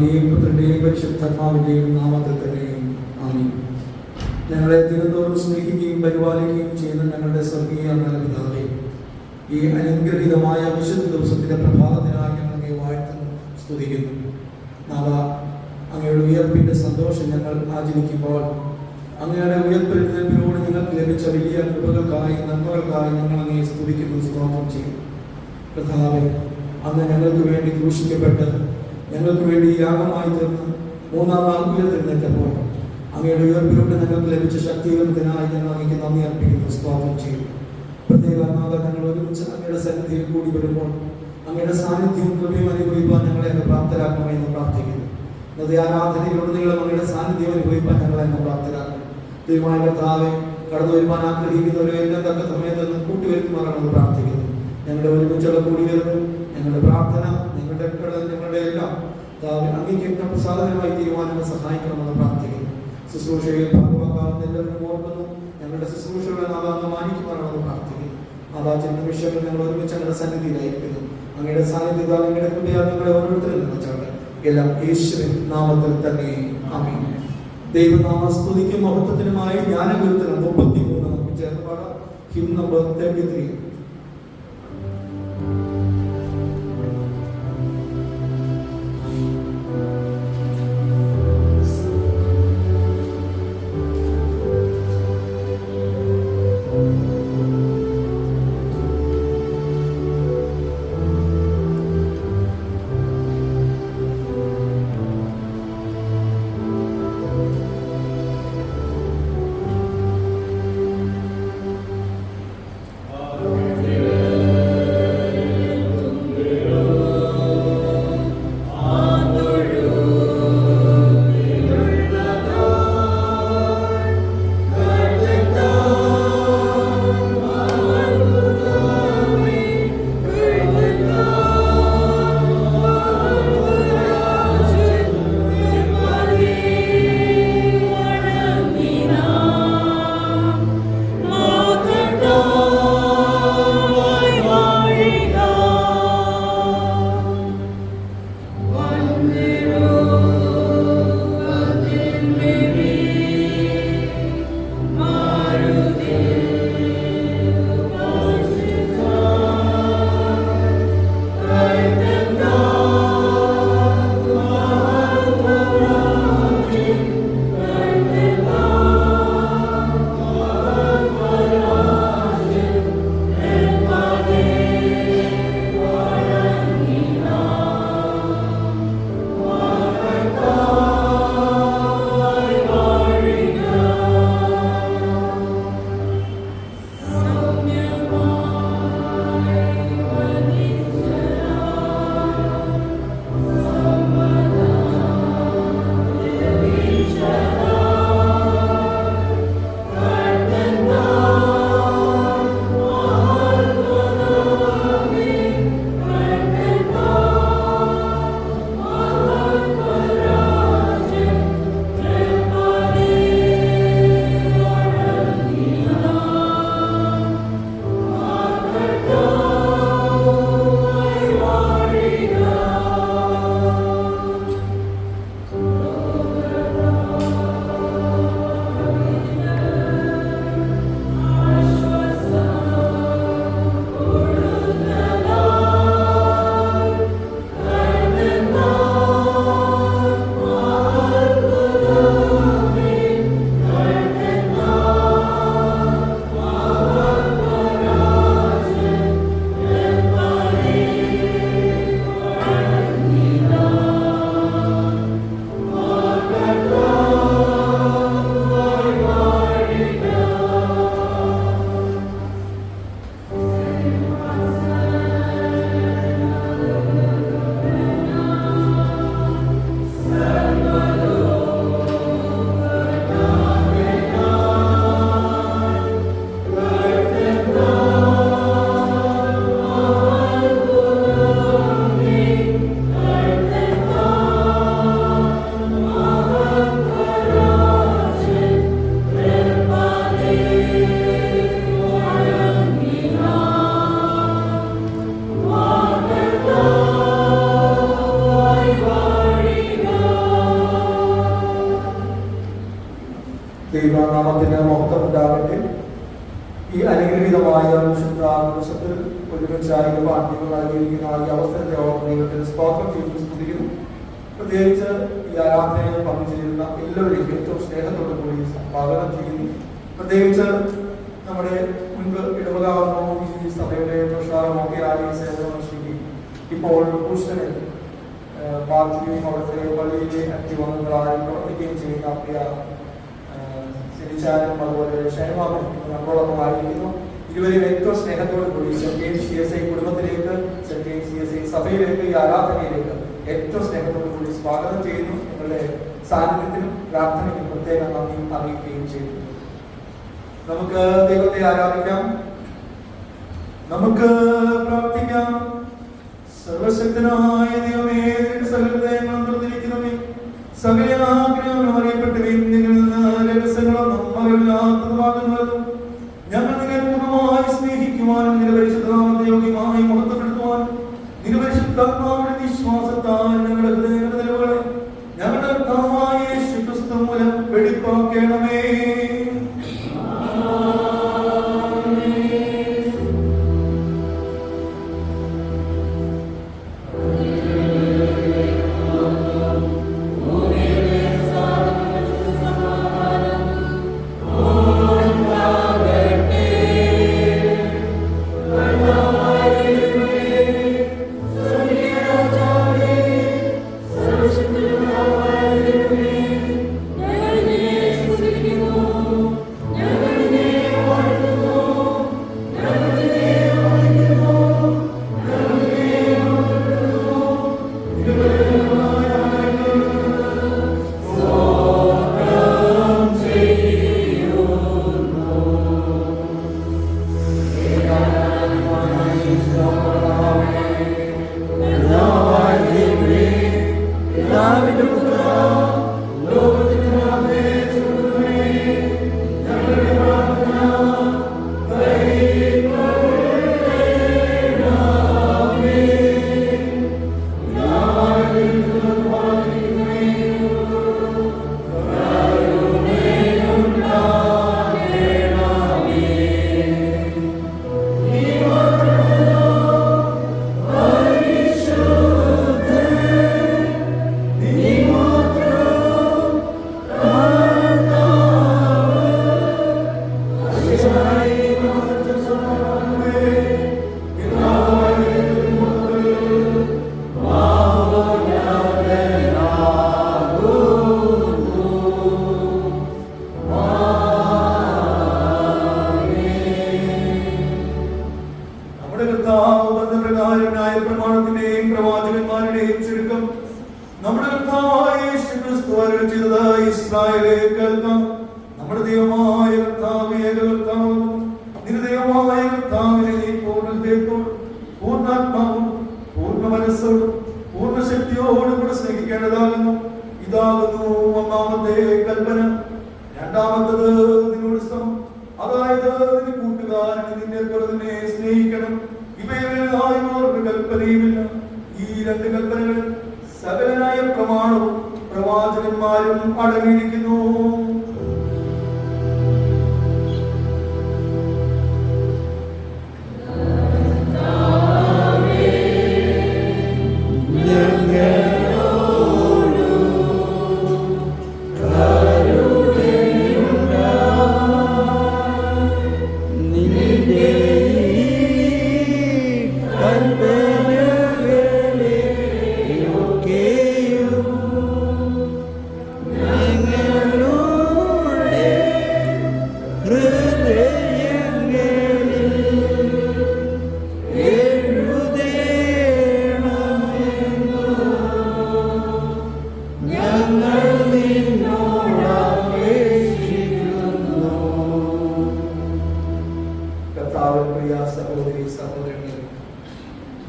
പിതാവിന്റെയും പുത്രന്റെയും പരിശുദ്ധാത്മാവിന്റെയും നാമത്തിൽ തന്നെ ആമേൻ. ഞങ്ങളെ ദിനംതോറും സ്നേഹിക്കുകയും പരിപാലിക്കുകയും ചെയ്യുന്ന ഞങ്ങളുടെ സ്വർഗീയ നല്ല പിതാവേ, ഈ അനുഗ്രഹീതമായ വിശുദ്ധ ദിവസത്തിന്റെ പ്രഭാതത്തിനായി ഞങ്ങൾ അങ്ങയെ വാഴ്ത്തുന്നു, സ്തുതിക്കുന്നു. നാഥ, അങ്ങയുടെ ഉയർപ്പിന്റെ സന്തോഷം ഞങ്ങൾ ആചരിക്കുമ്പോൾ അങ്ങയുടെ ഉയർപ്പെഴുന്നേൽപ്പിനോട് ഞങ്ങൾക്ക് ലഭിച്ച വലിയ കൃപകൾക്കായി നന്മകൾക്കായി ഞങ്ങൾ അങ്ങയെ സ്തുതിക്കുന്നു, സ്തോത്രം ചെയ്യും. കർത്താവേ, അന്ന് ഞങ്ങൾക്ക് വേണ്ടി ക്രൂശിക്കപ്പെട്ട് ഞങ്ങൾക്ക് വേണ്ടി യാഗമായി തീർന്ന് മൂന്നാം നാൾ ഉയർത്തെഴുന്നേറ്റപ്പോൾ അങ്ങയുടെ ഉയർപ്പിലൂടെ ഞങ്ങൾക്ക് ലഭിച്ച ശക്തീകരണത്തിനായി ഞങ്ങൾ അങ്ങേക്ക് നന്ദി അർപ്പിക്കുന്നു, സ്തോത്രം ചെയ്യും. പ്രത്യേക ഞങ്ങൾ ഒരുമിച്ച് അങ്ങയുടെ സന്നിധിയിൽ കൂടി വരുമ്പോൾ അങ്ങയുടെ സാന്നിധ്യവും കൃപയും അനുഭവിക്കാൻ ഞങ്ങളെ അങ്ങ് പ്രാപ്തരാക്കണമെന്ന് പ്രാർത്ഥിക്കുന്നു. ഇന്നത്തെ ആരാധനയിലുടനീളം അങ്ങയുടെ സാന്നിധ്യം അനുഭവിക്കാൻ ഞങ്ങളെ അങ്ങ് പ്രാപ്തരാക്കണം. ദൈവമായ കർത്താവേ, കടന്നു വരുവാൻ ആഗ്രഹിക്കുന്നവരെ എല്ലാം തക്ക സമയത്ത് നിന്ന് കൂട്ടിവരുത്തുമാറാണെന്ന് പ്രാർത്ഥിക്കുന്നു. ഞങ്ങളുടെ ഒരുമിച്ചുള്ള കൂടി വരുന്നു ഞങ്ങളുടെ പ്രാർത്ഥന, ഞങ്ങളുടെ ഞങ്ങളുടെ എല്ലാം അങ്ങേക്ക് പ്രസാദകരമായി തീരുമാനങ്ങൾ സഹായിക്കണമെന്ന് പ്രാർത്ഥിക്കുന്നു. ശുശ്രൂഷയിൽ ഭാഗമാക്കാവുന്ന എല്ലാവരും ഓർക്കുന്നു. ഞങ്ങളുടെ ശുശ്രൂഷകളെ നാളെ മാനിക്കുവാനാണെന്ന് പ്രാർത്ഥിക്കുന്നു. ചില നിമിഷങ്ങൾ ഞങ്ങൾ ഒരുമിച്ച് ഞങ്ങളുടെ സന്നിധിയിലായിരിക്കുന്നു. അങ്ങയുടെ സാന്നിധ്യത്താൽ അങ്ങയുടെ കൃപയാൽ ഞങ്ങളെ ഓരോരുത്തരും വെച്ചാണ് എല്ലാം യേശുവിൻ നാമത്തിൽ തന്നെ ആമേൻ. ദൈവനാമ സ്തുതിക്കും മഹത്വത്തിനുമായി ജ്ഞാനകീർത്തനം 33 നമുക്ക് ചേർന്ന് പാടാം. Him number 33. Amen. ദൈവനാമത്തിന് മഹത്വം ഉണ്ടാകട്ടെ. ഈ അനുഗ്രഹീതമായ ദിവസത്തിൽ ഒരുമിച്ചായി പാഠ്യങ്ങൾ നൽകിയിരിക്കുന്ന ഈ അവസരത്തെ ദൈവത്തിന് സ്തോത്രം ചെയ്ത് സ്തുതിക്കുന്നു. പ്രത്യേകിച്ച് ഈ ആരാധനയിൽ പങ്കുചേരുന്ന എല്ലാവരെയും ഏറ്റവും സ്നേഹത്തോടു കൂടി സ്വാഗതം ചെയ്യുന്നു. പ്രത്യേകിച്ച് നമ്മുടെ മുൻപ് ഇടവകാവുന്നു ഈ സഭയുടെ പ്രസാരമൊക്കെ ആയി സേവനമനുഷ്ഠിക്കുകയും ഇപ്പോൾ ഹൂസ്റ്റണിൽ പാർട്ടിയും അവിടുത്തെ പള്ളിയിലെ അംഗങ്ങളായി പ്രവർത്തിക്കുകയും ചെയ്യുന്ന പ്രിയ സിരിച്ചാനും അതുപോലെ ഷൈമാനും നമ്മളോടൊപ്പം ആയിരിക്കുന്നു. ഇരുവരെയും ഏറ്റവും സ്നേഹത്തോടു കൂടി CSI കുടുംബത്തിലേക്ക്, CSI സഭയിലേക്ക്, ഈ ആരാധനയിലേക്ക് ഏറ്റവും സ്നേഹത്തോടു കൂടി സ്വാഗതം ചെയ്യുന്നു. നിങ്ങളുടെ സാന്നിധ്യത്തിനും പ്രാർത്ഥനയ്ക്കും പ്രത്യേക നന്ദി അറിയിക്കുകയും ചെയ്യുന്നു. നമുക്ക് ദൈവത്തെ ആരാധിക്കാം, നമുക്ക് പ്രാർത്ഥിക്കാം. സർവശക്തനായ ദൈവമേ, സകലത്തെ മന്ത്രിക്കുന്നവേ, സകല ആഗ്രഹങ്ങളും അറിയപ്പെട്ടവയും നിന്നിൽ നിന്ന് രഹസ്യങ്ങളൊന്നും മകളില്ലാത്തതുമാകുന്നതും ഞങ്ങൾ നിന്നെ പൂർണ്ണമായി സ്നേഹിക്കുവാനും നിരപരിശുദ്ധനാമത്തെ യോഗ്യമായി മഹത്വപ്പെടുത്തുവാനും നിരപരിശുദ്ധാത്മാവിന്റെ വിശ്വാസത്താൽ ഞങ്ങളുടെ ഹൃദയങ്ങളെ ഞങ്ങളുടെ കർത്താവായ യേശുക്രിസ്തു മൂലം വെളിപ്പാക്കണമേ.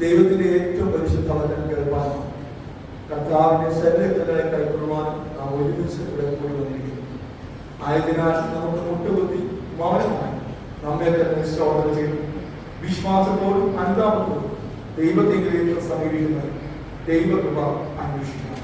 ദൈവത്തിന്റെ ഏറ്റവും പരിശുദ്ധ വചനം കേൾപ്പാൻ, കർത്താവിന്റെ ശരീരത്തിനെ കൈക്കൊള്ളുവാനും നാം ഒരുമിച്ച് ഇവിടെ കൂടി വന്നിരിക്കുന്നു. ആയതിനാൽ നമുക്ക് മുട്ടുകുത്തി മൗനമായി നമ്മെ തന്നെ ശോധന ചെയ്തു വിശ്വാസത്തോടും അനുതാപത്തോടും ദൈവത്തിലേക്ക് സമീപിക്കുന്ന ദൈവകൃപ അന്വേഷിക്കണം.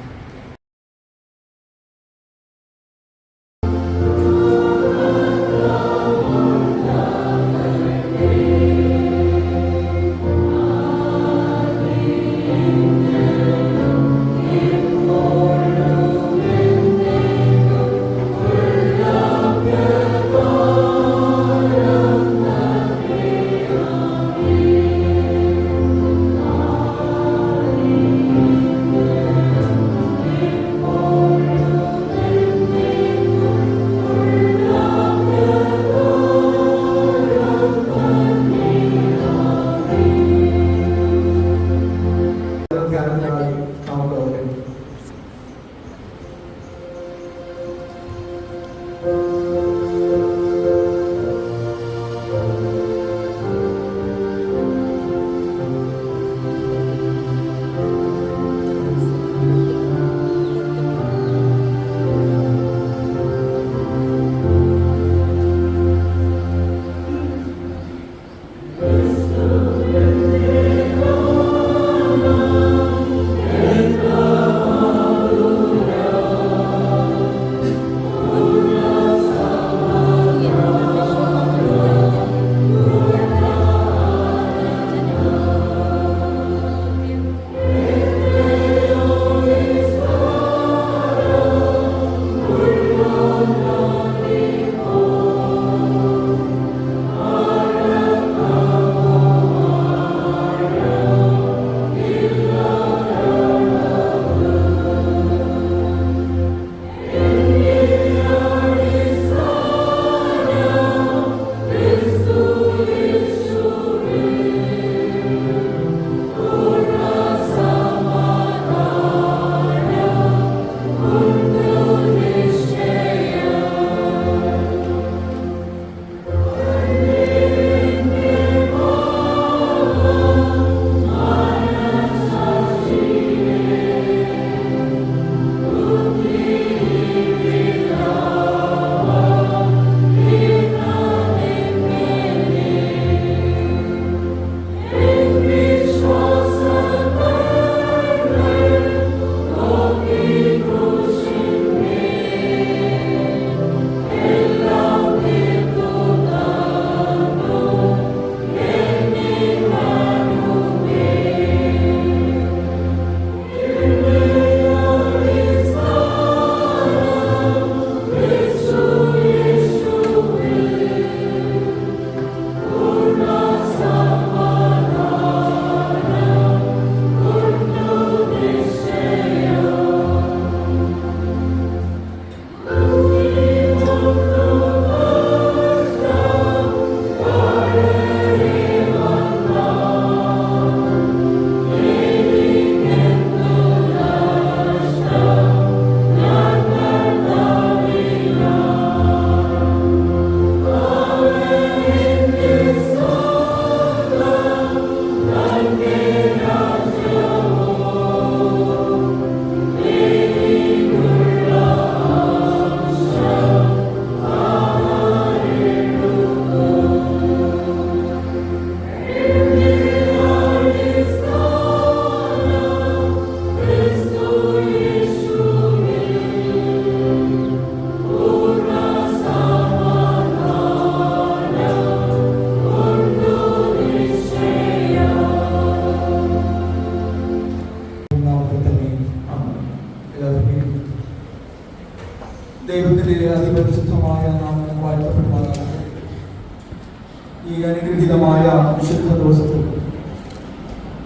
ഈ അനുഗ്രഹീതമായ വിശുദ്ധ ദിവസത്തിൽ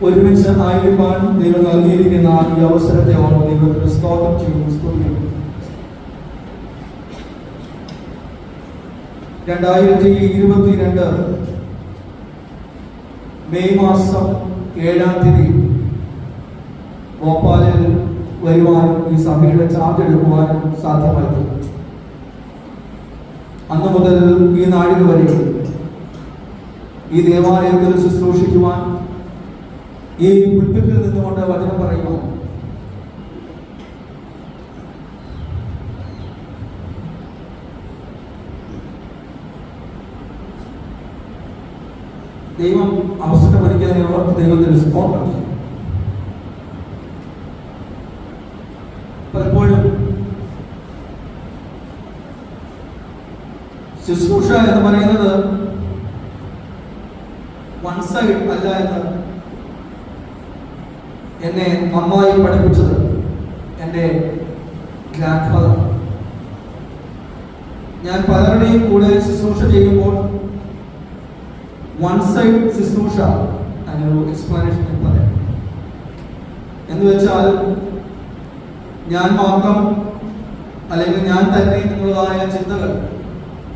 ഒരുമിച്ച് ആയിരിക്കാൻ ദൈവം നൽകിയിരിക്കുന്ന ഈ അവസരത്തെ ഓർമ്മ ദൈവത്തിന് സ്തോത്രം ചെയ്യുന്നു, സ്തുതിക്കുന്നു. 2022 മെയ് മാസം 7-ാം തീയതി ഭോപ്പാലിൽ വരുവാനും ഈ സഭയുടെ ചാർജ് എടുക്കുവാനും സാധ്യമായത്. അന്ന് മുതൽ ഈ നാഴിക വരെ ഈ ദേവാലയത്തിൽ ശുശ്രൂഷിക്കുവാൻ, ഈ പുൽപ്പിറ്റിൽ നിന്നുകൊണ്ട് വചനം പറയുവാൻ ദൈവം അവസരമൊരുക്കിയതിനെ ഓർത്ത് ദൈവത്തിന് സ്തോത്രം. പലപ്പോഴും ശുശ്രൂഷ എന്ന് പറയുന്നത് വൺ സൈഡ് അല്ല എന്ന് എന്നെ നന്നായി പഠിപ്പിച്ചത് എൻ്റെ ഗ്രാൻഡ് ഫാദർ. ഞാൻ പലരുടെയും കൂടെ ശുശ്രൂഷ ചെയ്യുമ്പോൾ വൺ സൈഡ് ശുശ്രൂഷ, അതിനൊരു എക്സ്പ്ലനേഷൻ പറയാം. എന്ന് വെച്ചാൽ ഞാൻ മാത്രം അല്ലെങ്കിൽ ഞാൻ തന്നെ എന്നുള്ളതായ ചിന്തകൾ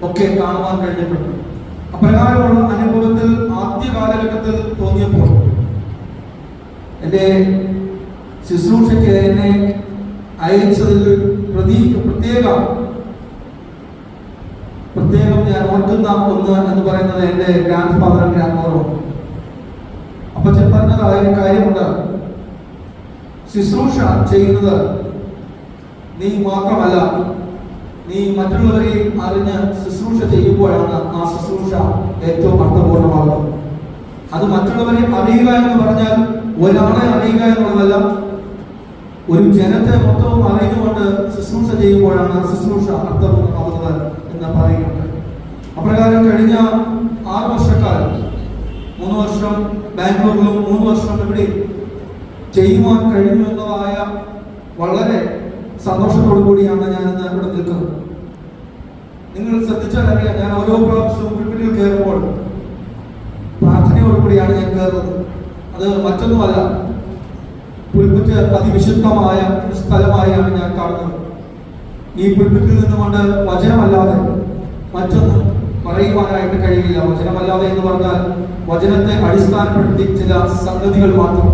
ഒക്കെ കാണുവാൻ കഴിഞ്ഞിട്ടുണ്ട്. അപ്രകാരമുള്ള അനുഭവത്തിൽ ആദ്യ കാലഘട്ടത്തിൽ തോന്നിയപ്പോൾ എൻ്റെ ശുശ്രൂഷയ്ക്ക് എന്നെ അയച്ചതിൽ പ്രത്യേകം ഞാൻ ഓർക്കുന്ന ഒന്ന് എന്ന് പറയുന്നത് എൻ്റെ ഗ്രാൻഡ് ഫാദറും ഗ്രാൻഡ് മദറും. അപ്പൊ പറഞ്ഞതായ കാര്യമുണ്ട്, ശുശ്രൂഷ ചെയ്യുന്നത് നീ മാത്രമല്ല, നീ മറ്റുള്ളവരെയും അറിഞ്ഞ് ശുശ്രൂഷ ചെയ്യുമ്പോഴാണ് ആ ശുശ്രൂഷ ഏറ്റവും അർത്ഥപൂർണ്ണമാകുന്നത്. അത് മറ്റുള്ളവരെ അറിയുക എന്ന് പറഞ്ഞാൽ ഒരാളെ അറിയുക എന്നുള്ളതല്ല, ഒരു ജനത്തെ മൊത്തവും അറിഞ്ഞുകൊണ്ട് ശുശ്രൂഷ ചെയ്യുമ്പോഴാണ് ശുശ്രൂഷ അർത്ഥപൂർണ്ണമാകുന്നത് എന്ന് പറയുന്നുണ്ട്. അപ്രകാരം കഴിഞ്ഞ 6 വർഷക്കാലം, 3 വർഷം ബാംഗ്ലൂരിലും 3 വർഷം ഇവിടെ ചെയ്യുവാൻ കഴിഞ്ഞു എന്നതായ വളരെ സന്തോഷത്തോടു കൂടിയാണ് ഞാൻ ഇന്ന് ഇവിടെ നിൽക്കുന്നത്. നിങ്ങൾ ശ്രദ്ധിച്ചാൽ അറിയാം, ഞാൻ ഓരോ പ്രാവശ്യവും പുൽപ്പിറ്റിൽ കയറുമ്പോൾ പ്രാർത്ഥനയോടുകൂടിയാണ് ഞാൻ കയറുന്നത്. അത് മറ്റൊന്നുമല്ല, പുൽപ്പിറ്റ് അതിവിശുദ്ധമായ ഒരു സ്ഥലമായാണ് ഞാൻ കാണുന്നത്. ഈ പുൽപ്പിറ്റിൽ നിന്നുകൊണ്ട് വചനമല്ലാതെ മറ്റൊന്നും പറയുവാനായിട്ട് കഴിയില്ല. വചനമല്ലാതെ എന്ന് പറഞ്ഞാൽ വചനത്തെ അടിസ്ഥാനപ്പെടുത്തി ചില സംഗതികൾ മാത്രം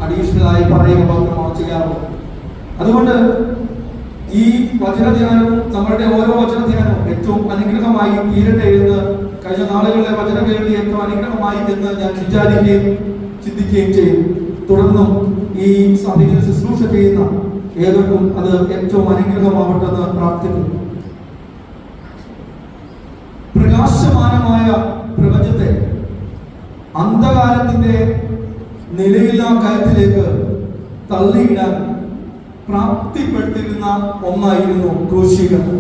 അഡീഷണലായി പറയുക മാത്രമാണ് ചെയ്യാറുള്ളത്. അതുകൊണ്ട് ഈ വചനധ്യാനവും നമ്മളുടെ ഓരോ വചനധ്യാനവും ഏറ്റവും അനുഗ്രഹമായി തീരട്ടെ എന്ന് കഴിഞ്ഞ നാളുകളിലെ വചന കേൾവി ഏറ്റവും അനുഗ്രഹമായി എന്ന് ഞാൻ വിചാരിക്കുകയും ചിന്തിക്കുകയും ചെയ്യും. തുടർന്നും ഈ സഭയിൽ ശുശ്രൂഷ ചെയ്യുന്ന ഏവർക്കും അത് ഏറ്റവും അനുഗ്രഹമാവട്ടെ എന്ന് പ്രാർത്ഥിക്കുന്നു. പ്രകാശമാനമായ പ്രപഞ്ചത്തെ അന്ധകാരത്തിന്റെ നിലയില്ലാ കയത്തിലേക്ക് തള്ളിയിടാൻ പ്രാപ്തിപ്പെട്ടിരുന്ന ഒന്നായിരുന്നു ക്രൂശീകരണം.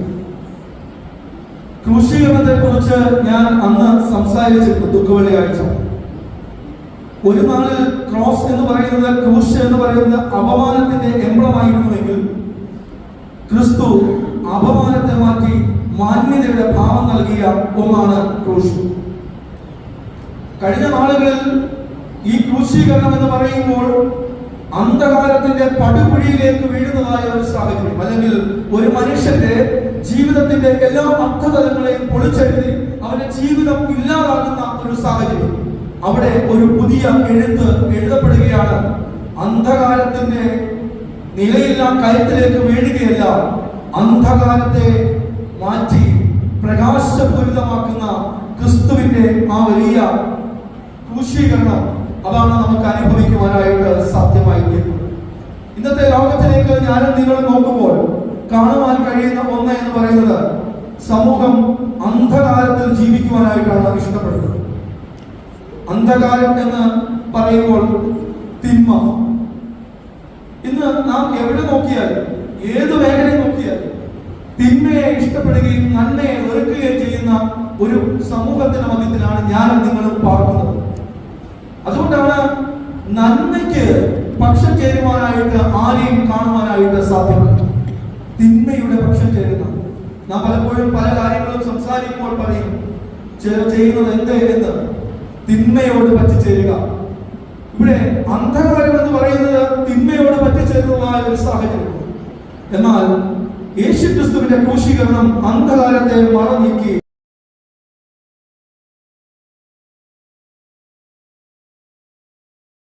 ക്രൂശീകരണത്തെ കുറിച്ച് ഞാൻ അന്ന് സംസാരിച്ചിരുന്നു ദുഃഖവെള്ളിയാഴ്ച. ഒരു നാളിൽ ക്രോസ് എന്ന് പറയുന്നത്, ക്രൂശ് എന്ന് പറയുന്നത് അപമാനത്തിന്റെ എംബ്ലമായിരുന്നുവെങ്കിൽ ക്രിസ്തു അപമാനത്തെ മാറ്റി മാന്യതയുടെ ഭാവം നൽകിയ ഒന്നാണ് ക്രൂശ്. കഴിഞ്ഞ നാളുകളിൽ ഈ ക്രൂശീകരണം എന്ന് പറയുമ്പോൾ അന്ധകാരത്തിന്റെ പടുകുഴിയിലേക്ക് വീഴുന്നതായ ഒരു സാഹചര്യം, അല്ലെങ്കിൽ ഒരു മനുഷ്യന്റെ ജീവിതത്തിന്റെ എല്ലാ അർത്ഥതലങ്ങളെയും പൊളിച്ചെഴുതി അവന്റെ ജീവിതം ഇല്ലാതാകുന്ന ഒരു സാഹചര്യം. അവിടെ ഒരു പുതിയ എഴുത്ത് എഴുതപ്പെടുകയാണ്. അന്ധകാരത്തിന്റെ നിലയില്ലാ കയത്തിലേക്ക് വീഴുകയല്ല, അന്ധകാരത്തെ മാറ്റി പ്രകാശപൂരിതമാക്കുന്ന ക്രിസ്തുവിന്റെ ആ വലിയ ക്രൂശീകരണം, അതാണ് നമുക്ക് അനുഭവിക്കുവാനായിട്ട് സാധ്യമായി തീരുന്നത്. ഇന്നത്തെ ലോകത്തിലേക്ക് ഞാനും നിങ്ങളും നോക്കുമ്പോൾ കാണുവാൻ കഴിയുന്ന ഒന്ന് എന്ന് പറയുന്നത്, സമൂഹം അന്ധകാരത്തിൽ ജീവിക്കുവാനായിട്ടാണ് ഇഷ്ടപ്പെടുന്നത്. അന്ധകാരം എന്ന് പറയുമ്പോൾ തിന്മ. ഇന്ന് നാം എവിടെ നോക്കിയാലും, ഏത് മേഖലയിൽ നോക്കിയാലും തിന്മയെ ഇഷ്ടപ്പെടുകയും നന്മയെ വെറുക്കുകയും ചെയ്യുന്ന ഒരു സമൂഹത്തിന്റെ മധ്യത്തിലാണ് ഞാനും നിങ്ങളും പാർക്കുന്നത്. അതുകൊണ്ടാണ് നന്മയ്ക്ക് പക്ഷം ചേരുവാനായിട്ട് ആരെയും കാണുവാനായിട്ട് സാധ്യമല്ല. തിന്മയുടെ പക്ഷം ചേരുന്ന നാം പലപ്പോഴും പല കാര്യങ്ങളും സംസാരിക്കുമ്പോൾ പറയും ചെയ്യുന്നത് എന്ത് എന്ന്. തിന്മയോട് പറ്റിച്ചേരുക. ഇവിടെ അന്ധകാരം എന്ന് പറയുന്നത് തിന്മയോട് പറ്റിച്ചേരുന്നതായ ഒരു സാഹചര്യമാണ്. എന്നാൽ യേശുക്രിസ്തുവിന്റെ ക്രൂശീകരണം അന്ധകാരത്തെ മറനീക്കി